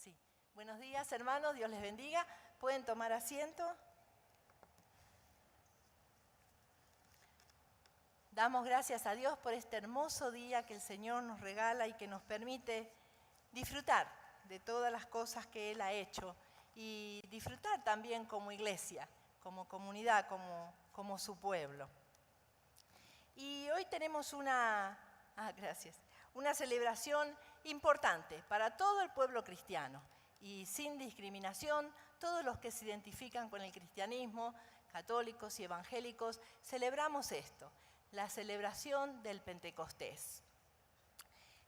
Sí. Buenos días, hermanos, Dios les bendiga. ¿Pueden tomar asiento? Damos gracias a Dios por este hermoso día que el Señor nos regala y que nos permite disfrutar de todas las cosas que Él ha hecho y disfrutar también como iglesia, como comunidad, como su pueblo. Y hoy tenemos una celebración importante para todo el pueblo cristiano y sin discriminación, todos los que se identifican con el cristianismo, católicos y evangélicos, celebramos esto, la celebración del Pentecostés.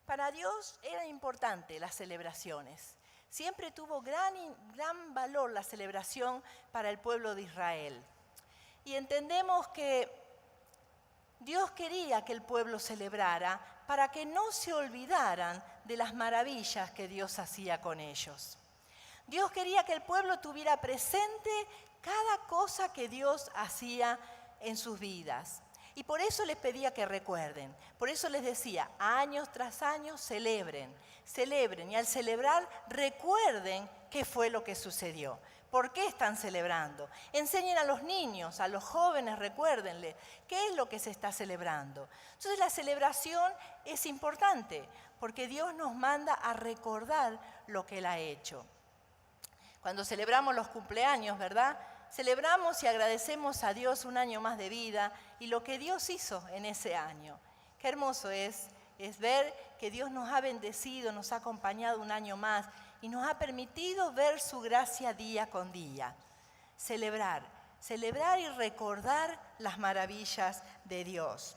Para Dios era importante las celebraciones. Siempre tuvo gran valor la celebración para el pueblo de Israel. Y entendemos que Dios quería que el pueblo celebrara para que no se olvidaran de las maravillas que Dios hacía con ellos. Dios quería que el pueblo tuviera presente cada cosa que Dios hacía en sus vidas. Y por eso les pedía que recuerden, por eso les decía, años tras años celebren, y al celebrar recuerden qué fue lo que sucedió. ¿Por qué están celebrando? Enseñen a los niños, a los jóvenes, recuérdenle qué es lo que se está celebrando. Entonces la celebración es importante porque Dios nos manda a recordar lo que Él ha hecho. Cuando celebramos los cumpleaños, ¿verdad? Celebramos y agradecemos a Dios un año más de vida y lo que Dios hizo en ese año. Qué hermoso es ver que Dios nos ha bendecido, nos ha acompañado un año más y nos ha permitido ver su gracia día con día. Celebrar y recordar las maravillas de Dios.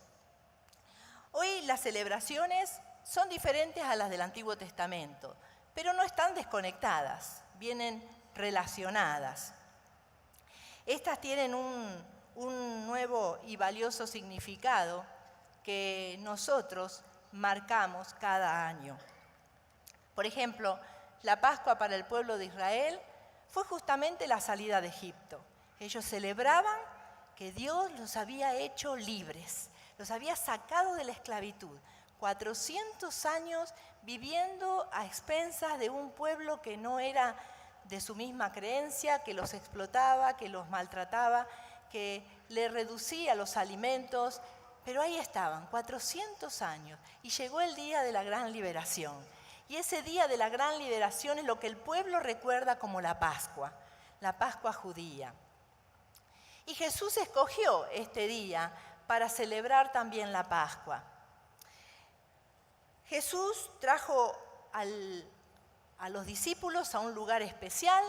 Hoy las celebraciones son diferentes a las del Antiguo Testamento, pero no están desconectadas, vienen relacionadas. Estas tienen un nuevo y valioso significado que nosotros marcamos cada año. Por ejemplo, la Pascua para el pueblo de Israel fue justamente la salida de Egipto. Ellos celebraban que Dios los había hecho libres, los había sacado de la esclavitud. 400 años viviendo a expensas de un pueblo que no era de su misma creencia, que los explotaba, que los maltrataba, que le reducía los alimentos, pero ahí estaban, 400 años, y llegó el día de la gran liberación. Y ese día de la gran liberación es lo que el pueblo recuerda como la Pascua judía. Y Jesús escogió este día para celebrar también la Pascua. Jesús trajo a los discípulos a un lugar especial,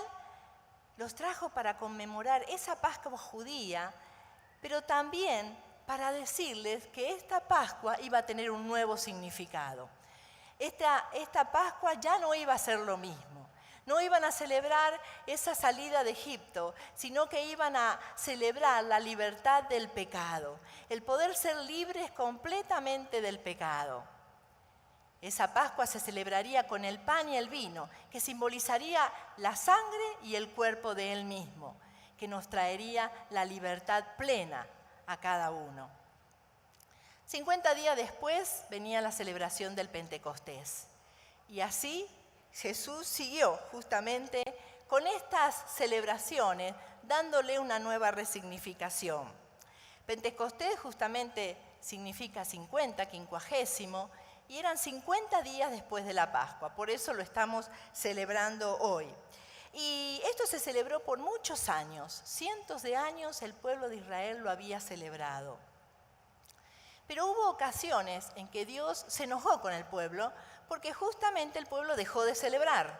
los trajo para conmemorar esa Pascua judía, pero también para decirles que esta Pascua iba a tener un nuevo significado. Esta Pascua ya no iba a ser lo mismo. No iban a celebrar esa salida de Egipto, sino que iban a celebrar la libertad del pecado, el poder ser libres completamente del pecado. Esa Pascua se celebraría con el pan y el vino, que simbolizaría la sangre y el cuerpo de Él mismo, que nos traería la libertad plena a cada uno. 50 días después venía la celebración del Pentecostés. Y así Jesús siguió justamente con estas celebraciones, dándole una nueva resignificación. Pentecostés justamente significa 50, quincuagésimo, y eran 50 días después de la Pascua, por eso lo estamos celebrando hoy. Y esto se celebró por muchos años, cientos de años el pueblo de Israel lo había celebrado. Pero hubo ocasiones en que Dios se enojó con el pueblo porque justamente el pueblo dejó de celebrar,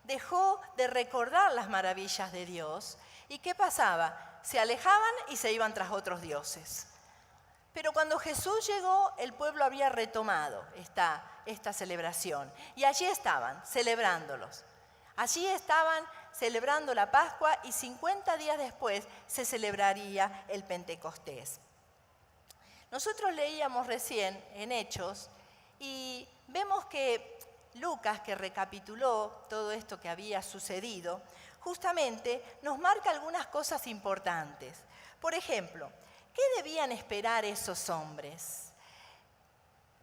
dejó de recordar las maravillas de Dios. ¿Y qué pasaba? Se alejaban y se iban tras otros dioses. Pero cuando Jesús llegó, el pueblo había retomado esta celebración. Y allí estaban, celebrándolos. Allí estaban celebrando la Pascua y 50 días después se celebraría el Pentecostés. Nosotros leíamos recién en Hechos y vemos que Lucas, que recapituló todo esto que había sucedido, justamente nos marca algunas cosas importantes. Por ejemplo, ¿qué debían esperar esos hombres?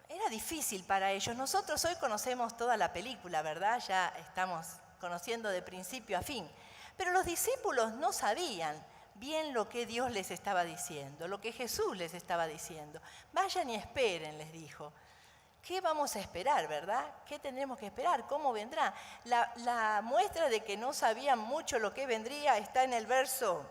era difícil para ellos. Nosotros hoy conocemos toda la película, ¿verdad? Ya estamos conociendo de principio a fin. Pero los discípulos no sabían bien lo que Dios les estaba diciendo, lo que Jesús les estaba diciendo. Vayan y esperen, les dijo. ¿Qué vamos a esperar, verdad? ¿Qué tendremos que esperar? ¿Cómo vendrá? La muestra de que no sabían mucho lo que vendría está en el verso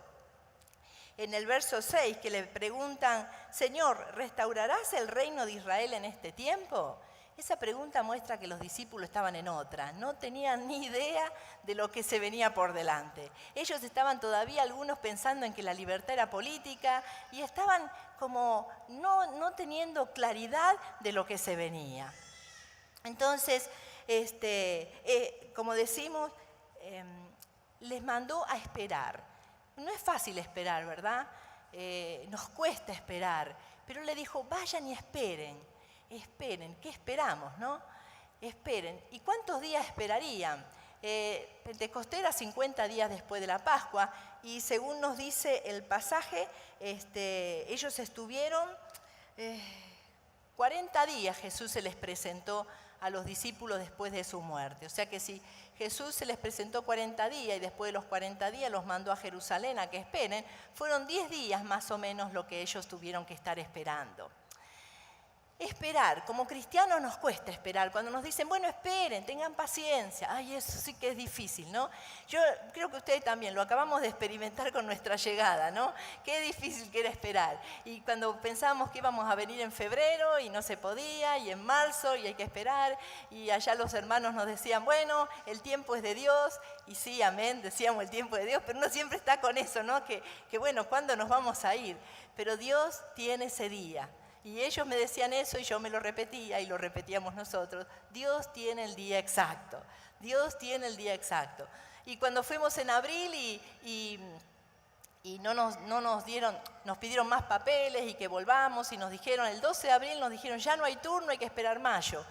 6, que le preguntan, Señor, ¿restaurarás el reino de Israel en este tiempo? Esa pregunta muestra que los discípulos estaban en otra, no tenían ni idea de lo que se venía por delante. Ellos estaban todavía algunos pensando en que la libertad era política y estaban como no teniendo claridad de lo que se venía. Entonces, como decimos, les mandó a esperar. No es fácil esperar, ¿verdad? Nos cuesta esperar, pero le dijo, vayan y esperen. Esperen, ¿qué esperamos, no? Esperen. ¿Y cuántos días esperarían? Pentecostés era 50 días después de la Pascua y según nos dice el pasaje, ellos estuvieron 40 días, Jesús se les presentó a los discípulos después de su muerte. O sea que si Jesús se les presentó 40 días y después de los 40 días los mandó a Jerusalén a que esperen, fueron 10 días más o menos lo que ellos tuvieron que estar esperando. Esperar, como cristianos nos cuesta esperar. Cuando nos dicen, bueno, esperen, tengan paciencia. Ay, eso sí que es difícil, ¿no? Yo creo que ustedes también lo acabamos de experimentar con nuestra llegada, ¿no? Qué difícil que era esperar. Y cuando pensábamos que íbamos a venir en febrero y no se podía, y en marzo y hay que esperar, y allá los hermanos nos decían, bueno, el tiempo es de Dios, y sí, amén, decíamos el tiempo de Dios, pero uno siempre está con eso, ¿no? Que bueno, ¿cuándo nos vamos a ir? Pero Dios tiene ese día. Y ellos me decían eso y yo me lo repetía y lo repetíamos nosotros. Dios tiene el día exacto. Dios tiene el día exacto. Y cuando fuimos en abril y no nos dieron, nos pidieron más papeles y que volvamos y nos dijeron, el 12 de abril nos dijeron, ya no hay turno, hay que esperar mayo.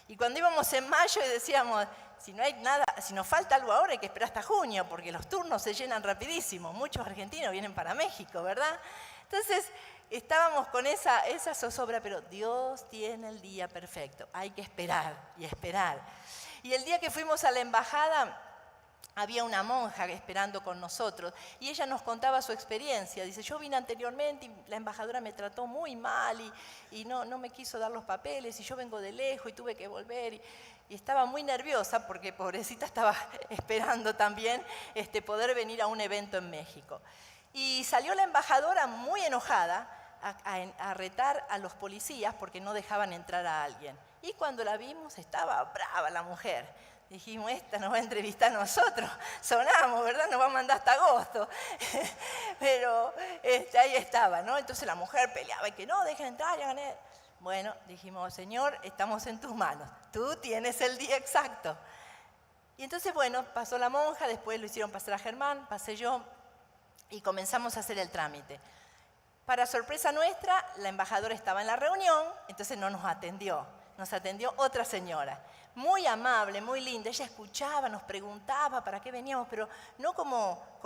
Y cuando íbamos en mayo y decíamos, si no hay nada, si nos falta algo ahora hay que esperar hasta junio porque los turnos se llenan rapidísimo. Muchos argentinos vienen para México, ¿verdad? Entonces, estábamos con esa zozobra, pero Dios tiene el día perfecto. Hay que esperar y esperar. Y el día que fuimos a la embajada, había una monja esperando con nosotros y ella nos contaba su experiencia. Dice, yo vine anteriormente y la embajadora me trató muy mal y no me quiso dar los papeles y yo vengo de lejos y tuve que volver. Y estaba muy nerviosa porque pobrecita estaba esperando también poder venir a un evento en México. Y salió la embajadora muy enojada a retar a los policías porque no dejaban entrar a alguien. Y cuando la vimos estaba brava la mujer. Dijimos, esta nos va a entrevistar a nosotros. Sonamos, ¿verdad? Nos va a mandar hasta agosto. Pero ahí estaba, ¿no? Entonces la mujer peleaba y que no, dejen entrar. Bueno, dijimos, Señor, estamos en tus manos. Tú tienes el día exacto. Y entonces, bueno, pasó la monja, después lo hicieron pasar a Germán, pasé yo y comenzamos a hacer el trámite. Para sorpresa nuestra, la embajadora estaba en la reunión, entonces no nos atendió. Nos atendió otra señora, muy amable, muy linda. Ella escuchaba, nos preguntaba para qué veníamos, pero no como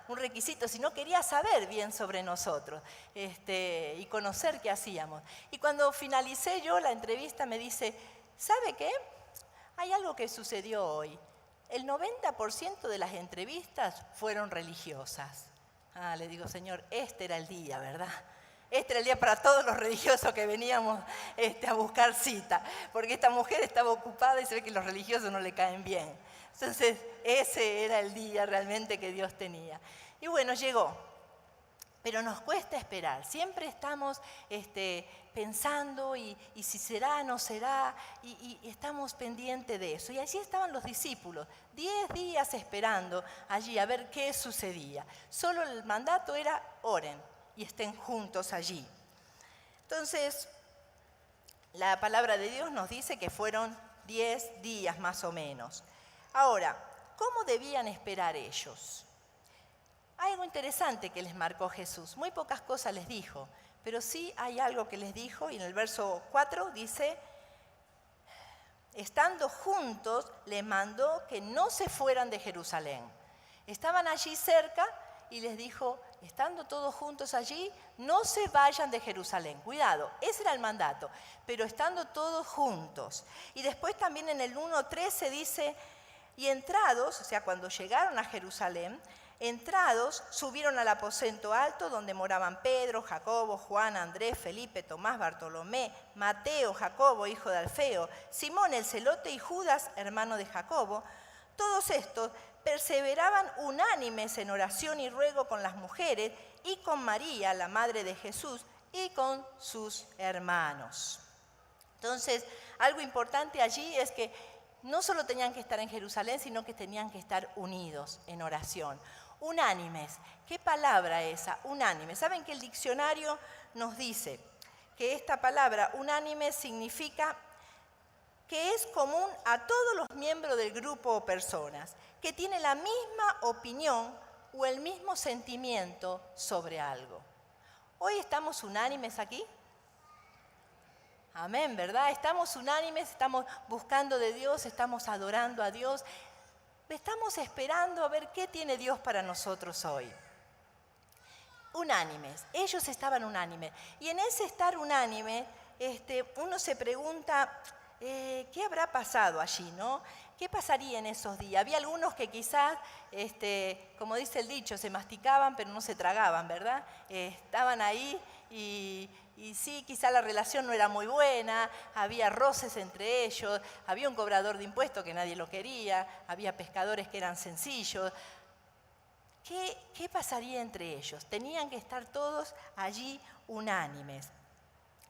un requisito, sino quería saber bien sobre nosotros y conocer qué hacíamos. Y cuando finalicé yo la entrevista me dice, ¿sabe qué? Hay algo que sucedió hoy. El 90% de las entrevistas fueron religiosas. Le digo, Señor, este era el día, ¿verdad? Este era el día para todos los religiosos que veníamos a buscar cita, porque esta mujer estaba ocupada y se ve que los religiosos no le caen bien. Entonces, ese era el día realmente que Dios tenía. Y bueno, llegó, pero nos cuesta esperar. Siempre estamos pensando y si será, no será, y estamos pendientes de eso. Y así estaban los discípulos, 10 días esperando allí a ver qué sucedía. Solo el mandato era oren y estén juntos allí. Entonces, la palabra de Dios nos dice que fueron 10 días más o menos. Ahora, ¿cómo debían esperar ellos? Hay algo interesante que les marcó Jesús. Muy pocas cosas les dijo, pero sí hay algo que les dijo, y en el verso 4 dice, estando juntos, les mandó que no se fueran de Jerusalén. Estaban allí cerca y les dijo, estando todos juntos allí, no se vayan de Jerusalén. Cuidado, ese era el mandato, pero estando todos juntos. Y después también en el 1:13 dice, y entrados, o sea, cuando llegaron a Jerusalén, entrados, subieron al aposento alto donde moraban Pedro, Jacobo, Juan, Andrés, Felipe, Tomás, Bartolomé, Mateo, Jacobo, hijo de Alfeo, Simón el celote y Judas, hermano de Jacobo. Todos estos perseveraban unánimes en oración y ruego con las mujeres y con María, la madre de Jesús, y con sus hermanos. Entonces, algo importante allí es que no solo tenían que estar en Jerusalén, sino que tenían que estar unidos en oración. Unánimes. ¿Qué palabra esa? Unánime. ¿Saben que el diccionario nos dice que esta palabra unánime significa que es común a todos los miembros del grupo o personas, que tiene la misma opinión o el mismo sentimiento sobre algo? ¿Hoy estamos unánimes aquí? Amén, ¿verdad? Estamos unánimes, estamos buscando de Dios, estamos adorando a Dios, estamos esperando a ver qué tiene Dios para nosotros hoy. Unánimes, ellos estaban unánimes. Y en ese estar unánime, uno se pregunta, ¿qué habrá pasado allí, no? ¿Qué pasaría en esos días? Había algunos que quizás, como dice el dicho, se masticaban pero no se tragaban, ¿verdad? Estaban ahí y sí, quizá la relación no era muy buena, había roces entre ellos, había un cobrador de impuestos que nadie lo quería, había pescadores que eran sencillos. ¿Qué pasaría entre ellos? Tenían que estar todos allí unánimes,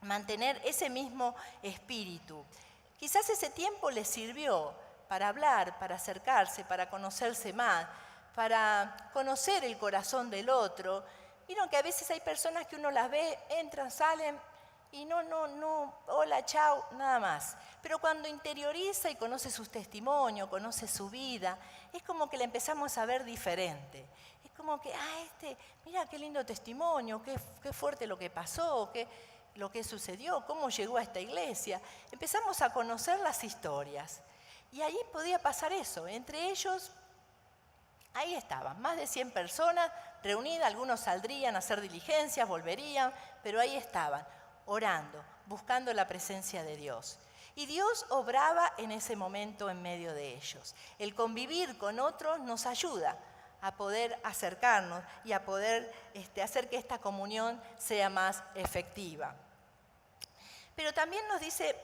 mantener ese mismo espíritu. Quizás ese tiempo les sirvió para hablar, para acercarse, para conocerse más, para conocer el corazón del otro. Vieron que a veces hay personas que uno las ve, entran, salen y no, hola, chao, nada más. Pero cuando interioriza y conoce sus testimonios, conoce su vida, es como que le empezamos a ver diferente. Es como que, mira qué lindo testimonio, qué fuerte lo que pasó, lo que sucedió, cómo llegó a esta iglesia. Empezamos a conocer las historias. Y ahí podía pasar eso. Entre ellos, ahí estaban, más de 100 personas reunidas. Algunos saldrían a hacer diligencias, volverían, pero ahí estaban, orando, buscando la presencia de Dios. Y Dios obraba en ese momento en medio de ellos. El convivir con otros nos ayuda a poder acercarnos y a poder hacer que esta comunión sea más efectiva. Pero también nos dice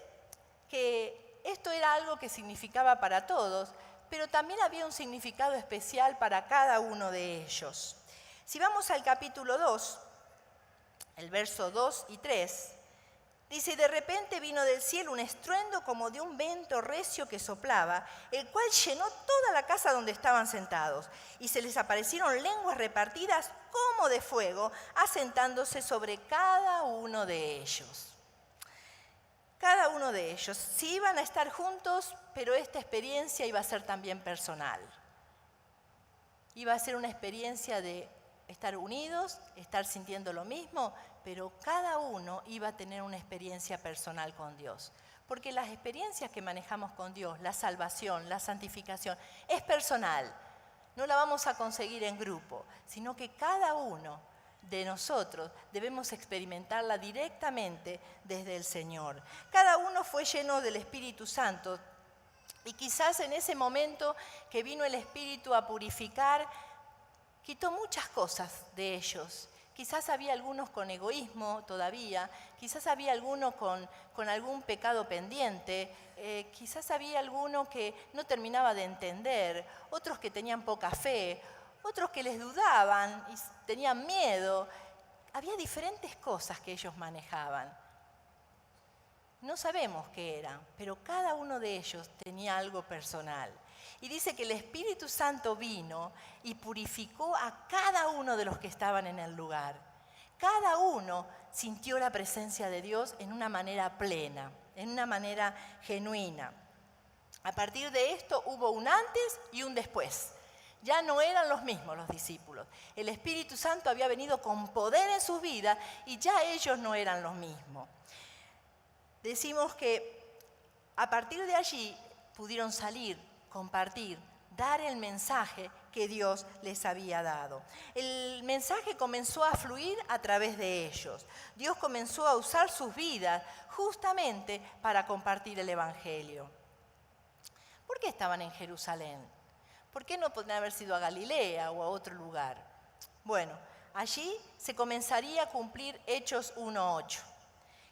que esto era algo que significaba para todos, pero también había un significado especial para cada uno de ellos. Si vamos al capítulo 2, el verso 2 y 3, dice, y de repente vino del cielo un estruendo como de un viento recio que soplaba, el cual llenó toda la casa donde estaban sentados, y se les aparecieron lenguas repartidas como de fuego, asentándose sobre cada uno de ellos. Cada uno de ellos. Sí iban a estar juntos, pero esta experiencia iba a ser también personal. Iba a ser una experiencia de estar unidos, estar sintiendo lo mismo, pero cada uno iba a tener una experiencia personal con Dios. Porque las experiencias que manejamos con Dios, la salvación, la santificación, es personal. No la vamos a conseguir en grupo, sino que cada uno de nosotros debemos experimentarla directamente desde el Señor. Cada uno fue lleno del Espíritu Santo y quizás en ese momento que vino el Espíritu a purificar, quitó muchas cosas de ellos. Quizás había algunos con egoísmo todavía, quizás había algunos con algún pecado pendiente, quizás había alguno que no terminaba de entender, otros que tenían poca fe, otros que les dudaban y tenían miedo. Había diferentes cosas que ellos manejaban. No sabemos qué eran, pero cada uno de ellos tenía algo personal. Y dice que el Espíritu Santo vino y purificó a cada uno de los que estaban en el lugar. Cada uno sintió la presencia de Dios en una manera plena, en una manera genuina. A partir de esto hubo un antes y un después. Ya no eran los mismos los discípulos. El Espíritu Santo había venido con poder en sus vidas y ya ellos no eran los mismos. Decimos que a partir de allí pudieron salir, compartir, dar el mensaje que Dios les había dado. El mensaje comenzó a fluir a través de ellos. Dios comenzó a usar sus vidas justamente para compartir el Evangelio. ¿Por qué estaban en Jerusalén? ¿Por qué no podrían haber sido a Galilea o a otro lugar? Bueno, allí se comenzaría a cumplir Hechos 1:8,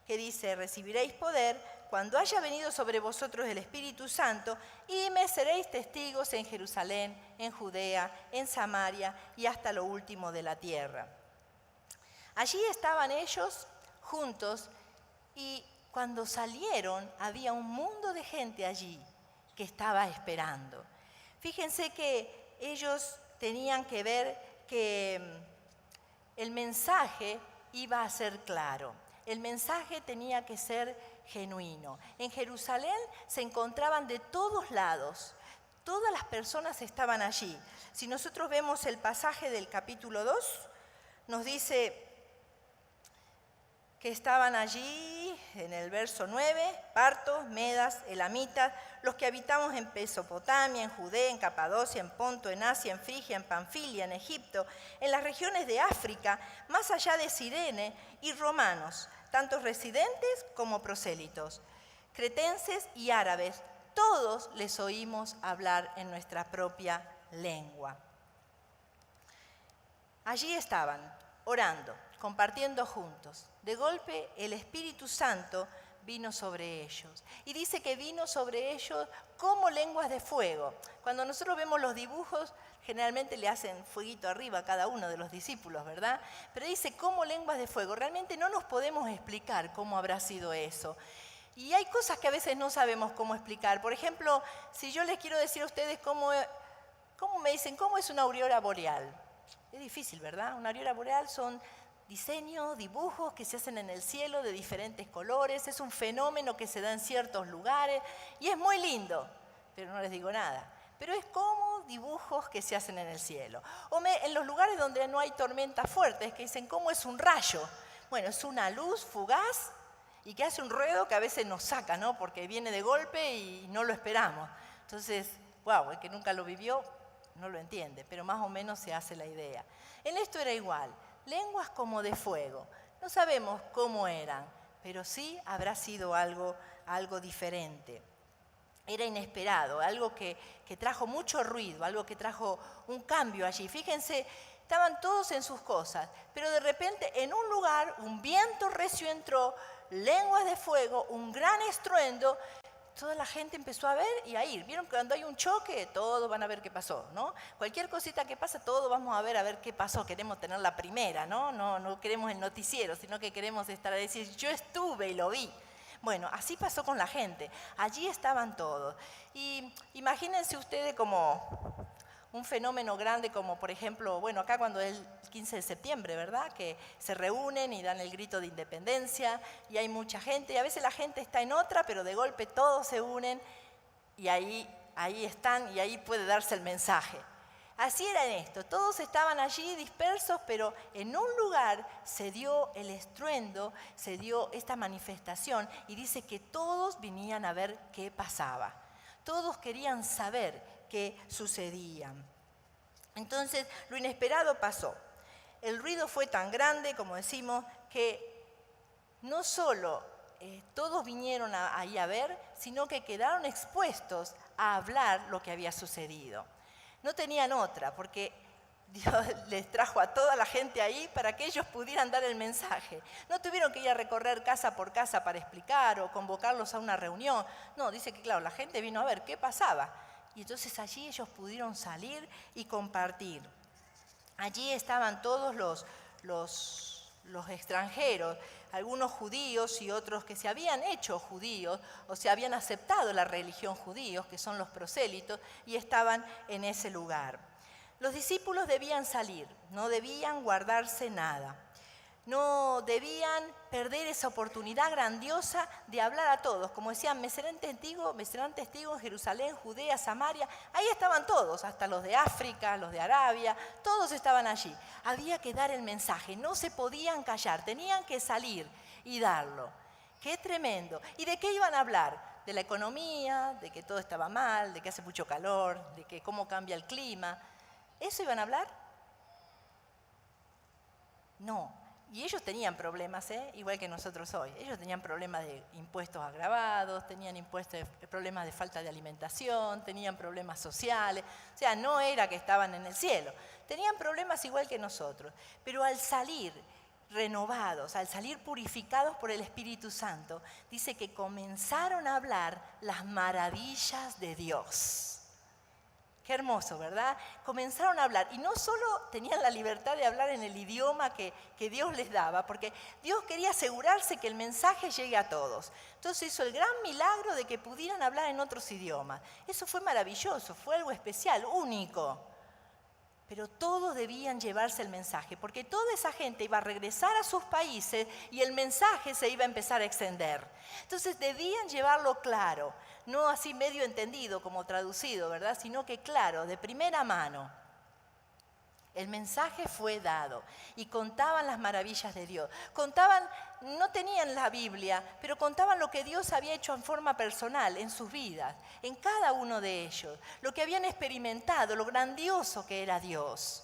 que dice: recibiréis poder cuando haya venido sobre vosotros el Espíritu Santo, y me seréis testigos en Jerusalén, en Judea, en Samaria y hasta lo último de la tierra. Allí estaban ellos juntos, y cuando salieron había un mundo de gente allí que estaba esperando. Fíjense que ellos tenían que ver que el mensaje iba a ser claro. El mensaje tenía que ser genuino. En Jerusalén se encontraban de todos lados. Todas las personas estaban allí. Si nosotros vemos el pasaje del capítulo 2, nos dice que estaban allí, en el verso 9, partos, medas, elamitas, los que habitamos en Mesopotamia, en Judea, en Capadocia, en Ponto, en Asia, en Frigia, en Panfilia, en Egipto, en las regiones de África, más allá de Cirene, y romanos, tanto residentes como prosélitos, cretenses y árabes, todos les oímos hablar en nuestra propia lengua. Allí estaban, orando, compartiendo juntos. De golpe el Espíritu Santo vino sobre ellos. Y dice que vino sobre ellos como lenguas de fuego. Cuando nosotros vemos los dibujos, generalmente le hacen fueguito arriba a cada uno de los discípulos, ¿verdad? Pero dice como lenguas de fuego. Realmente no nos podemos explicar cómo habrá sido eso. Y hay cosas que a veces no sabemos cómo explicar. Por ejemplo, si yo les quiero decir a ustedes cómo me dicen, ¿cómo es una aurora boreal? Es difícil, ¿verdad? Una aurora boreal son diseños, dibujos que se hacen en el cielo de diferentes colores. Es un fenómeno que se da en ciertos lugares y es muy lindo, pero no les digo nada. Pero es como dibujos que se hacen en el cielo. En los lugares donde no hay tormentas fuertes, que dicen, ¿cómo es un rayo? Bueno, es una luz fugaz y que hace un ruido que a veces nos saca, ¿no? Porque viene de golpe y no lo esperamos. Entonces, wow, el que nunca lo vivió no lo entiende, pero más o menos se hace la idea. En esto era igual. Lenguas como de fuego. No sabemos cómo eran, pero sí habrá sido algo diferente. Era inesperado, algo que trajo mucho ruido, algo que trajo un cambio allí. Fíjense, estaban todos en sus cosas, pero de repente en un lugar un viento recio entró, lenguas de fuego, un gran estruendo. Toda la gente empezó a ver y a ir. ¿Vieron que cuando hay un choque, todos van a ver qué pasó, ¿no? Cualquier cosita que pasa, todos vamos a ver qué pasó. Queremos tener la primera, ¿no? No queremos el noticiero, sino que queremos estar a decir, yo estuve y lo vi. Bueno, así pasó con la gente. Allí estaban todos. Y imagínense ustedes como un fenómeno grande como, por ejemplo, bueno, acá cuando es el 15 de septiembre, ¿verdad? Que se reúnen y dan el grito de independencia y hay mucha gente. Y a veces la gente está en otra, pero de golpe todos se unen y ahí están y ahí puede darse el mensaje. Así era en esto. Todos estaban allí dispersos, pero en un lugar se dio el estruendo, se dio esta manifestación y dice que todos venían a ver qué pasaba. Todos querían saber qué sucedía. Entonces, lo inesperado pasó. El ruido fue tan grande, como decimos, que no solo todos vinieron ahí a ver, sino que quedaron expuestos a hablar lo que había sucedido. No tenían otra, porque Dios les trajo a toda la gente ahí para que ellos pudieran dar el mensaje. No tuvieron que ir a recorrer casa por casa para explicar o convocarlos a una reunión. No, dice que claro, la gente vino a ver qué pasaba. Y entonces allí ellos pudieron salir y compartir. Allí estaban todos los extranjeros, algunos judíos y otros que se habían hecho judíos o se habían aceptado la religión judíos, que son los prosélitos, y estaban en ese lugar. Los discípulos debían salir, no debían guardarse nada. No debían perder esa oportunidad grandiosa de hablar a todos. Como decían, me serán testigos en Jerusalén, Judea, Samaria. Ahí estaban todos, hasta los de África, los de Arabia, todos estaban allí. Había que dar el mensaje, no se podían callar, tenían que salir y darlo. ¡Qué tremendo! ¿Y de qué iban a hablar? De la economía, de que todo estaba mal, de que hace mucho calor, de que cómo cambia el clima. ¿Eso iban a hablar? No. Y ellos tenían problemas, igual que nosotros hoy. Ellos tenían problemas de impuestos agravados, tenían problemas de falta de alimentación, tenían problemas sociales. O sea, no era que estaban en el cielo. Tenían problemas igual que nosotros. Pero al salir renovados, al salir purificados por el Espíritu Santo, dice que comenzaron a hablar las maravillas de Dios. Qué hermoso, ¿verdad? Comenzaron a hablar y no solo tenían la libertad de hablar en el idioma que Dios les daba, porque Dios quería asegurarse que el mensaje llegue a todos. Entonces hizo el gran milagro de que pudieran hablar en otros idiomas. Eso fue maravilloso, fue algo especial, único. Pero todos debían llevarse el mensaje, porque toda esa gente iba a regresar a sus países y el mensaje se iba a empezar a extender. Entonces debían llevarlo claro, no así medio entendido como traducido, ¿verdad? Sino que claro, de primera mano. El mensaje fue dado y contaban las maravillas de Dios. Contaban, no tenían la Biblia, pero contaban lo que Dios había hecho en forma personal en sus vidas, en cada uno de ellos. Lo que habían experimentado, lo grandioso que era Dios.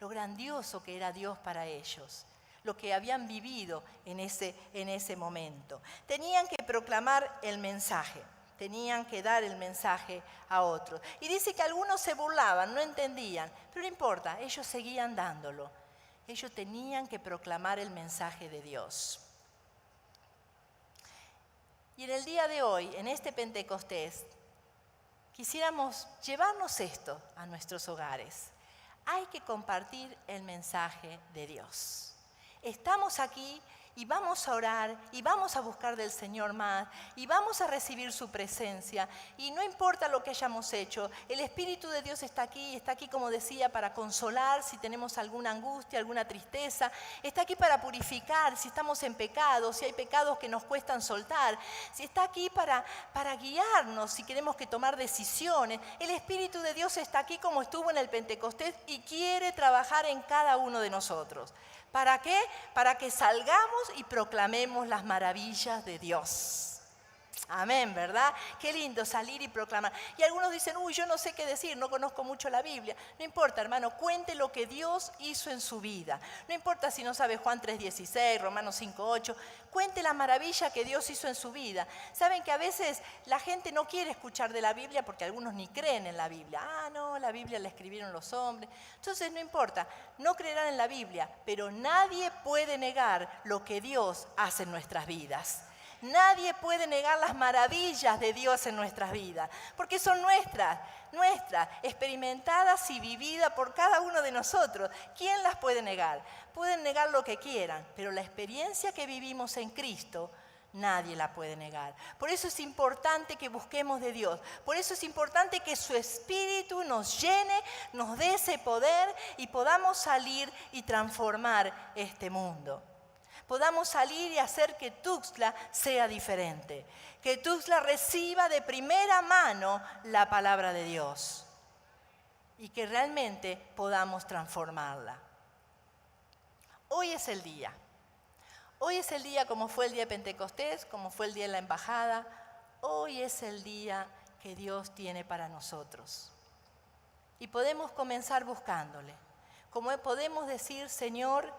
Lo grandioso que era Dios para ellos. Lo que habían vivido en ese momento. Tenían que proclamar el mensaje. Tenían que dar el mensaje a otros. Y dice que algunos se burlaban, no entendían, pero no importa, ellos seguían dándolo. Ellos tenían que proclamar el mensaje de Dios. Y en el día de hoy, en este Pentecostés, quisiéramos llevarnos esto a nuestros hogares. Hay que compartir el mensaje de Dios. Estamos aquí y vamos a orar, y vamos a buscar del Señor más, y vamos a recibir su presencia. Y no importa lo que hayamos hecho, el Espíritu de Dios está aquí como decía, para consolar si tenemos alguna angustia, alguna tristeza. Está aquí para purificar si estamos en pecado, si hay pecados que nos cuestan soltar. Si está aquí para guiarnos si queremos que tomar decisiones. El Espíritu de Dios está aquí como estuvo en el Pentecostés y quiere trabajar en cada uno de nosotros. ¿Para qué? Para que salgamos y proclamemos las maravillas de Dios. Amén, ¿verdad? Qué lindo salir y proclamar. Y algunos dicen, yo no sé qué decir, no conozco mucho la Biblia. No importa, hermano, cuente lo que Dios hizo en su vida. No importa si no sabe Juan 3:16, Romanos 5:8. Cuente la maravilla que Dios hizo en su vida. Saben que a veces la gente no quiere escuchar de la Biblia porque algunos ni creen en la Biblia. No, la Biblia la escribieron los hombres. Entonces no importa, no creerán en la Biblia, pero nadie puede negar lo que Dios hace en nuestras vidas. Nadie puede negar las maravillas de Dios en nuestras vidas, porque son nuestras, experimentadas y vividas por cada uno de nosotros. ¿Quién las puede negar? Pueden negar lo que quieran, pero la experiencia que vivimos en Cristo, nadie la puede negar. Por eso es importante que busquemos de Dios. Por eso es importante que su Espíritu nos llene, nos dé ese poder y podamos salir y transformar este mundo. Podamos salir y hacer que Tuxtla sea diferente. Que Tuxtla reciba de primera mano la palabra de Dios. Y que realmente podamos transformarla. Hoy es el día. Hoy es el día como fue el día de Pentecostés, como fue el día de la embajada. Hoy es el día que Dios tiene para nosotros. Y podemos comenzar buscándole. Como podemos decir, Señor,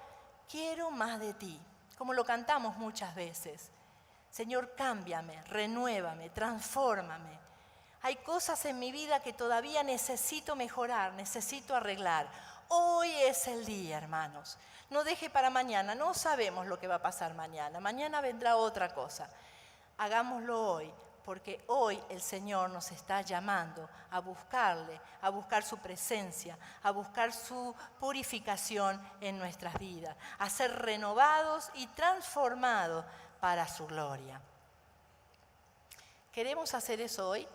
quiero más de ti. Como lo cantamos muchas veces. Señor, cámbiame, renuévame, transfórmame. Hay cosas en mi vida que todavía necesito mejorar, necesito arreglar. Hoy es el día, hermanos. No deje para mañana, no sabemos lo que va a pasar mañana. Mañana vendrá otra cosa. Hagámoslo hoy, porque hoy el Señor nos está llamando a buscarle, a buscar su presencia, a buscar su purificación en nuestras vidas, a ser renovados y transformados para su gloria. ¿Queremos hacer eso hoy?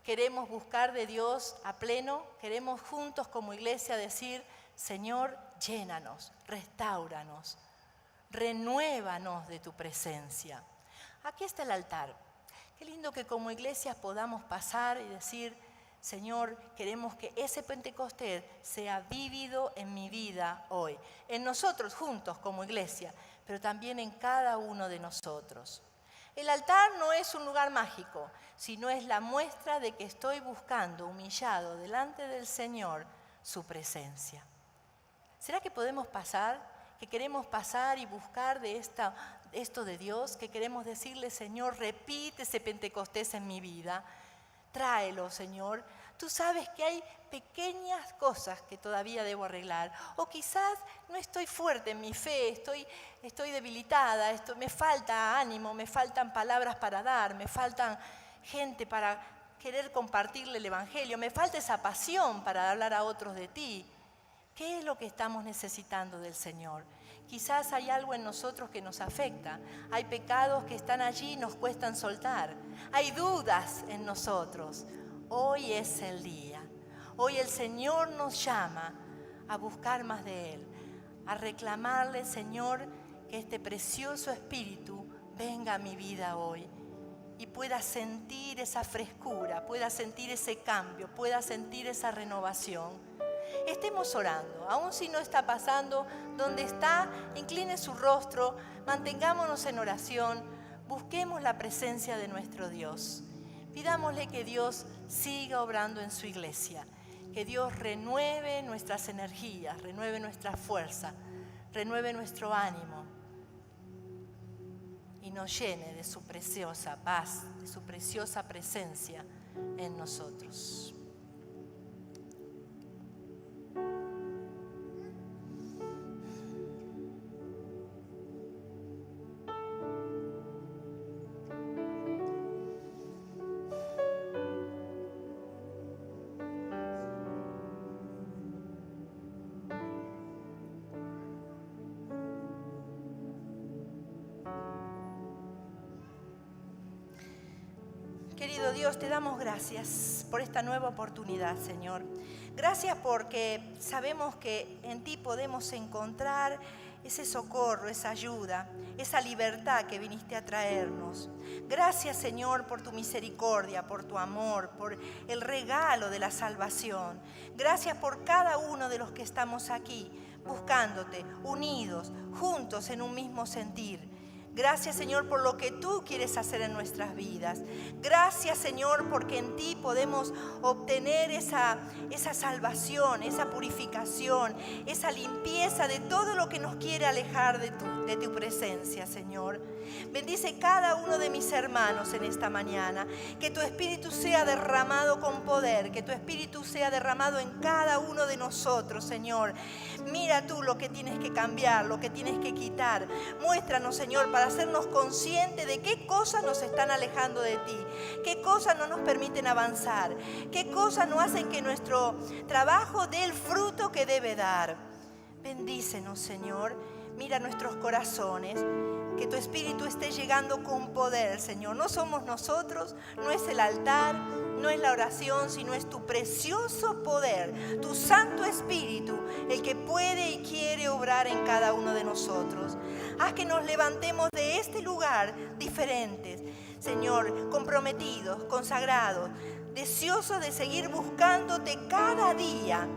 ¿Queremos buscar de Dios a pleno? ¿Queremos juntos como iglesia decir, Señor, llénanos, restáuranos, renuévanos de tu presencia? Aquí está el altar. Qué lindo que como iglesias podamos pasar y decir, Señor, queremos que ese Pentecostés sea vívido en mi vida hoy. En nosotros juntos como iglesia, pero también en cada uno de nosotros. El altar no es un lugar mágico, sino es la muestra de que estoy buscando, humillado delante del Señor, su presencia. ¿Será que podemos pasar? ¿Que queremos pasar y buscar de esto de Dios? ¿Que queremos decirle, Señor, repite ese Pentecostés en mi vida? Tráelo, Señor. Tú sabes que hay pequeñas cosas que todavía debo arreglar. O quizás no estoy fuerte en mi fe, estoy debilitada, me falta ánimo, me faltan palabras para dar, me faltan gente para querer compartirle el Evangelio, me falta esa pasión para hablar a otros de ti. ¿Qué es lo que estamos necesitando del Señor? Quizás hay algo en nosotros que nos afecta. Hay pecados que están allí y nos cuestan soltar. Hay dudas en nosotros. Hoy es el día. Hoy el Señor nos llama a buscar más de Él. A reclamarle, Señor, que este precioso Espíritu venga a mi vida hoy. Y pueda sentir esa frescura, pueda sentir ese cambio, pueda sentir esa renovación. Estemos orando, aun si no está pasando, donde está, incline su rostro, mantengámonos en oración, busquemos la presencia de nuestro Dios. Pidámosle que Dios siga obrando en su iglesia, que Dios renueve nuestras energías, renueve nuestra fuerza, renueve nuestro ánimo y nos llene de su preciosa paz, de su preciosa presencia en nosotros. Querido Dios, te damos gracias por esta nueva oportunidad, Señor. Gracias porque sabemos que en ti podemos encontrar ese socorro, esa ayuda, esa libertad que viniste a traernos. Gracias, Señor, por tu misericordia, por tu amor, por el regalo de la salvación. Gracias por cada uno de los que estamos aquí, buscándote, unidos, juntos en un mismo sentir. Gracias, Señor, por lo que tú quieres hacer en nuestras vidas. Gracias, Señor, porque en ti podemos obtener esa salvación, esa purificación, esa limpieza de todo lo que nos quiere alejar de tu presencia, Señor. Bendice cada uno de mis hermanos en esta mañana. Que tu Espíritu sea derramado con poder, que tu Espíritu sea derramado en cada uno de nosotros, Señor. Mira tú lo que tienes que cambiar, lo que tienes que quitar. Muéstranos, Señor, para hacernos conscientes de qué cosas nos están alejando de ti, qué cosas no nos permiten avanzar, qué cosas no hacen que nuestro trabajo dé el fruto que debe dar. Bendícenos, Señor. Mira nuestros corazones. Que tu Espíritu esté llegando con poder, Señor. No somos nosotros, no es el altar, no es la oración, sino es tu precioso poder, tu Santo Espíritu, el que puede y quiere obrar en cada uno de nosotros. Haz que nos levantemos de este lugar diferentes, Señor, comprometidos, consagrados, deseosos de seguir buscándote cada día,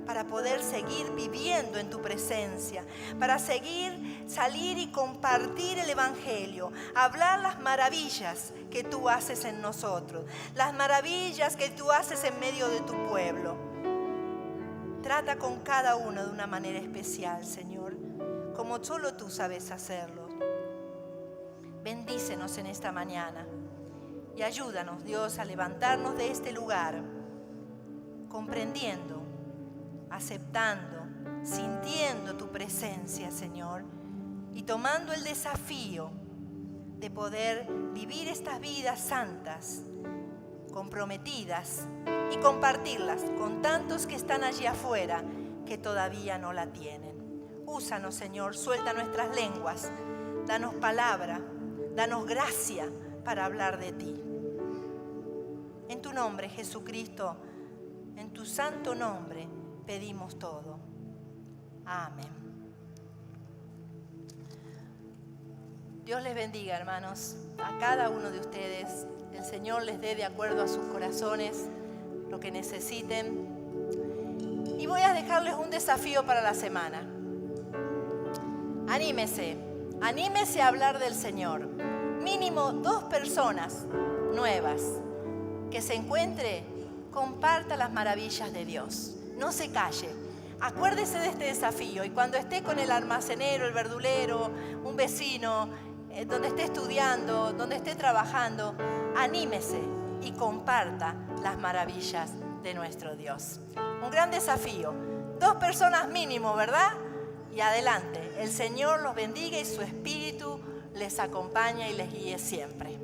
para poder seguir viviendo en tu presencia, para salir y compartir el Evangelio, hablar las maravillas que tú haces en nosotros, las maravillas que tú haces en medio de tu pueblo. Trata con cada uno de una manera especial, Señor, como solo tú sabes hacerlo. Bendícenos en esta mañana y ayúdanos, Dios, a levantarnos de este lugar, comprendiendo, aceptando, sintiendo tu presencia, Señor, y tomando el desafío de poder vivir estas vidas santas, comprometidas, y compartirlas con tantos que están allí afuera que todavía no la tienen. Úsanos, Señor, suelta nuestras lenguas, danos palabra, danos gracia para hablar de ti. En tu nombre, Jesucristo, en tu santo nombre, pedimos todo. Amén. Dios les bendiga, hermanos, a cada uno de ustedes. El Señor les dé de acuerdo a sus corazones lo que necesiten. Y voy a dejarles un desafío para la semana. Anímese a hablar del Señor. Mínimo 2 personas nuevas que se encuentre comparta las maravillas de Dios. No se calle. Acuérdese de este desafío y cuando esté con el almacenero, el verdulero, un vecino, donde esté estudiando, donde esté trabajando, anímese y comparta las maravillas de nuestro Dios. Un gran desafío. 2 personas mínimo, ¿verdad? Y adelante. El Señor los bendiga y su Espíritu les acompaña y les guíe siempre.